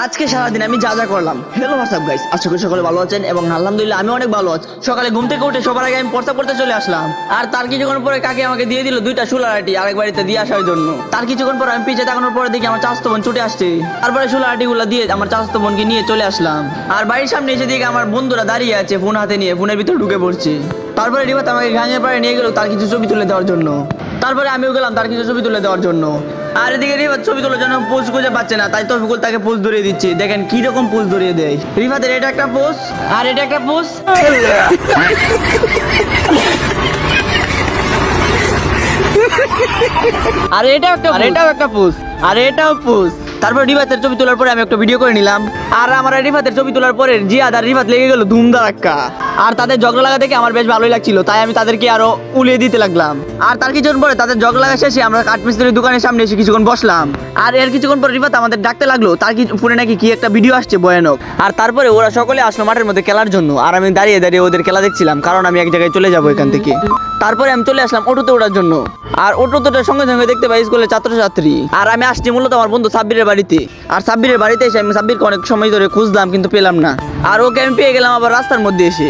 আজকে সারাদিন আমি যা যা করলাম। হ্যালো হোয়াটসঅ্যাপ গাইস, আশা করি সকলে ভালো আছেন এবং আলহামদুলিল্লাহ আমি অনেক ভালো আছি। সকালে ঘুম থেকে উঠে সবার আগে আমি পড়তে পড়তে চলে আসলাম। আর তার কিছুক্ষণ পরে কাকি আমাকে দিয়ে দিল 2টা সুলারাটি আরেক বাড়িতে দিয়ে আসার জন্য। তার কিছুক্ষণ পর আমি পিছে তাকানোর পরে দেখি আমার চাচাতো বোন ছুটে আসছে। তারপরে সুলারাটি গুলো দিয়ে আমার চাচাতো বোনকে নিয়ে চলে আসলাম। আর বাড়ির সামনে এসে দেখি আমার বন্ধুরা দাঁড়িয়ে আছে ফোন হাতে নিয়ে, ফোনের ভিতরে ঢুকে পড়ছে। তারপরে রিবাত আমাকে ঘাঙের পাড়ে নিয়ে গেল তার কিছু ছবি তুলে দেওয়ার জন্য। তারপরে আমিও গেলাম তার কিছু ছবি তুলে দেওয়ার জন্য। আর এদিকে রিফাত ছবি তোলার জন্য পোজ খুঁজে পাচ্ছে না, তাই তফিকুল তাকে পোজ ধরিয়ে দিচ্ছে। দেখেন কি রকম পোজ ধরিয়ে দেয়। রিফাতের এটা একটা পোজ আর এটা একটা পোজ। আর এটাও একটা পোজ আর এটাও পোজ। তারপর রিফাতের ছবি তোলার পরে আমি একটা ভিডিও করে নিলাম। আর আমার রিফাতের ছবি তোলার পরে জিয়াদ আর রিফাত লেগে গেল ধুমধারাক্কা। আর তাদের ঝগড়া লাগা দেখে আমার বেশ ভালোই লাগছিল, তাই আমি তাদেরকে আরো উলিয়ে দিতে লাগলাম। আর তার কিছুক্ষণ পরে তাদের ঝগড়া লাগা শেষে আমরা কাঠমিস্ত্রির দোকানের সামনে এসে কিছুক্ষণ বসলাম। আর এর কিছুক্ষণ পর রিফাত আমাদের ডাকতে লাগলো, তার কি ফোনে নাকি কি একটা ভিডিও আসছে ভয়ানক। আর তারপরে ওরা সকলে আসলো মাঠের মধ্যে খেলার জন্য। আর আমি দাঁড়িয়ে দাঁড়িয়ে ওদের খেলা দেখছিলাম, কারণ আমি এক জায়গায় চলে যাবো এখান থেকে। তারপরে আমি চলে আসলাম অটোতে ওঠার জন্য। আর অটোতে সঙ্গে সঙ্গে দেখতে পাই স্কুলের ছাত্রছাত্রী। আর আমি আসছি মূলত আমার বন্ধু সাব্বিরের বাড়িতে। আর সাব্বিরের বাড়িতে এসে আমি সাব্বিরকে অনেক সময় ধরে খুঁজলাম কিন্তু পেলাম না। আর ওকে আমি পেয়ে গেলাম আবার রাস্তার মধ্যে এসে।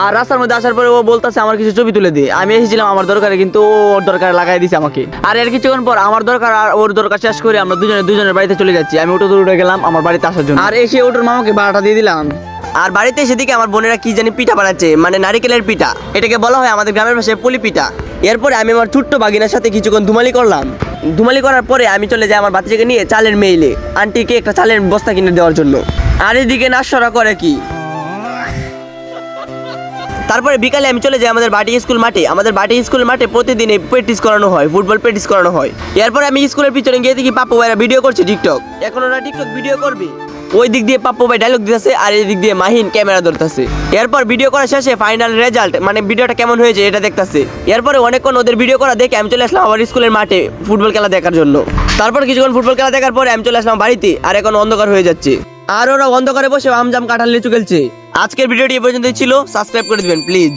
আর রাস্তার মধ্যে আসার পরে ও বলতেছে আমার কিছু ছবি তুলে দে। আমি এসেছিলাম আমার দরকারে, কিন্তু ও ওর দরকারে লাগাই দিছে আমাকে। আর এর কিছুক্ষণ পর আমার দরকার আর ওর দরকার শেষ করে আমরা দুজনের বাড়িতে চলে যাচ্ছি। আমি অটোতে উঠে গেলাম আমার বাড়িতে আসার জন্য। আর এসে অটোর মামাকে ভাড়াটা দিয়ে দিলাম। আর বাড়িতে এসে দিকে আমার বোনেরা কি জানি পিঠা বানাচ্ছে, মানে নারিকেলের পিঠা। এটাকে বলা হয় আমাদের গ্রামের ভাষায় পুলি পিঠা। এরপরে আমি আমার ছোট্ট বাগিনার সাথে কিছুক্ষণ ধুমালি করলাম। ধুমালি করার পরে আমি চলে যাই আমার বাচ্চাকে নিয়ে চালের মেইলে আন্টিকে একটা চালের বস্তা কিনে দেওয়ার জন্য। আর এদিকে নাশরা করে কি। তারপরে বিকালে আমি চলে যাই আমাদের বাটি স্কুল মাঠে। আমাদের বাটি স্কুল মাঠে প্রতিদিন প্র্যাকটিস করানো হয়, ফুটবল প্র্যাকটিস করানো হয়। এরপরে আমি স্কুলের পিছনে গিয়ে দেখি পাপ্পু ভাইরা ভিডিও করছে টিকটক। এখন ওরা টিকটক ভিডিও করবে। ওই দিক দিয়ে পাপ্পু ভাই ডায়লগ দিতেছে আর এই দিক দিয়ে মাহিন ক্যামেরা ধরতেছে। এরপর ভিডিও করা শেষে ফাইনাল রেজাল্ট, মানে ভিডিওটা কেমন হয়েছে এটা দেখতেছে। এরপরে অনেকক্ষণ ওদের ভিডিও করা দেখে আমি চলে আসলাম আমার স্কুলের মাঠে ফুটবল খেলা দেখার জন্য। তারপর কিছুক্ষণ ফুটবল খেলা দেখার পরে আমি চলে আসলাম বাড়িতে। আর এখন অন্ধকার হয়ে যাচ্ছে। আর ওরা অন্ধকারে বসে আমজাম কাঁঠাল লিচু খেলছে। আজকের ভিডিওটি এ পর্যন্তই ছিল। সাবস্ক্রাইব করে দিবেন প্লিজ।